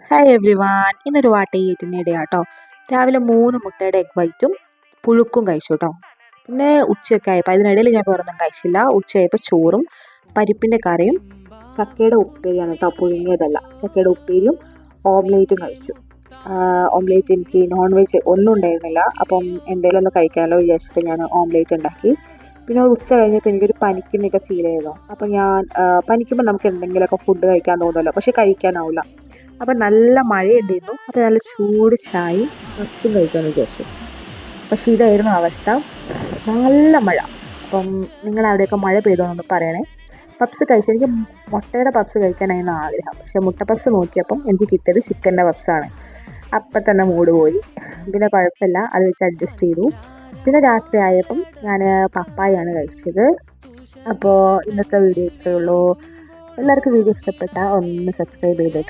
Hi every one, ഇന്നൊരു വാട്ടയ്യേറ്റിനിടെ കേട്ടോ. രാവിലെ 3 മുട്ടയുടെ എഗ് വൈറ്റും പുഴുക്കും കഴിച്ചു കേട്ടോ. പിന്നെ ഉച്ചയൊക്കെ ആയപ്പോൾ അതിനിടയിൽ ഞാൻ വേറൊന്നും കഴിച്ചില്ല. ഉച്ചയായപ്പോൾ ചോറും പരിപ്പിൻ്റെ കറിയും ചക്കയുടെ ഉപ്പേരിയാണ് കേട്ടോ, പുഴുങ്ങിയതല്ല. ചക്കയുടെ ഉപ്പേരിയും ഓംലേറ്റും കഴിച്ചു. ഓംലേറ്റ് എനിക്ക് നോൺ വെജ് ഒന്നും ഉണ്ടായിരുന്നില്ല, അപ്പം എന്തെങ്കിലും ഒന്ന് കഴിക്കാമല്ലോ വിചാരിച്ചിട്ട് ഞാൻ ഓംലേറ്റ് ഉണ്ടാക്കി. പിന്നെ ഉച്ച കഴിഞ്ഞപ്പോൾ എനിക്കൊരു പനിക്കുന്നൊക്കെ ഫീൽ ചെയ്തോ. അപ്പം ഞാൻ പനിക്കുമ്പോൾ നമുക്ക് എന്തെങ്കിലുമൊക്കെ ഫുഡ് കഴിക്കാൻ തോന്നുമല്ലോ, പക്ഷെ കഴിക്കാനാവില്ല. അപ്പം നല്ല മഴയുണ്ടായിരുന്നു. അപ്പം നല്ല ചൂട് ചായയും പപ്സും കഴിക്കാമെന്ന് വിചാരിച്ചു. പക്ഷേ ഇതായിരുന്നു അവസ്ഥ, നല്ല മഴ. അപ്പം നിങ്ങളവിടെയൊക്കെ മഴ പെയ്തോന്നൊന്ന് പറയണേ. പപ്സ് കഴിച്ചു. എനിക്ക് മുട്ടയുടെ പപ്സ് കഴിക്കാനായിരുന്നു ആഗ്രഹം, പക്ഷേ മുട്ട പപ്സ് നോക്കിയപ്പം എനിക്ക് കിട്ടിയത് ചിക്കൻ്റെ പപ്സാണ്. അപ്പം തന്നെ മൂഡ് പോയി. പിന്നെ കുഴപ്പമില്ല, അത് വെച്ച് അഡ്ജസ്റ്റ് ചെയ്തു. പിന്നെ രാത്രി ആയപ്പം ഞാൻ പപ്പായാണ് കഴിച്ചത്. അപ്പോൾ ഇന്നത്തെ വീഡിയോ ഇത്രയേ ഉള്ളൂ. എല്ലാവർക്കും വീഡിയോ ഇഷ്ടപ്പെട്ടാൽ ഒന്ന് സബ്സ്ക്രൈബ് ചെയ്തേക്കാം.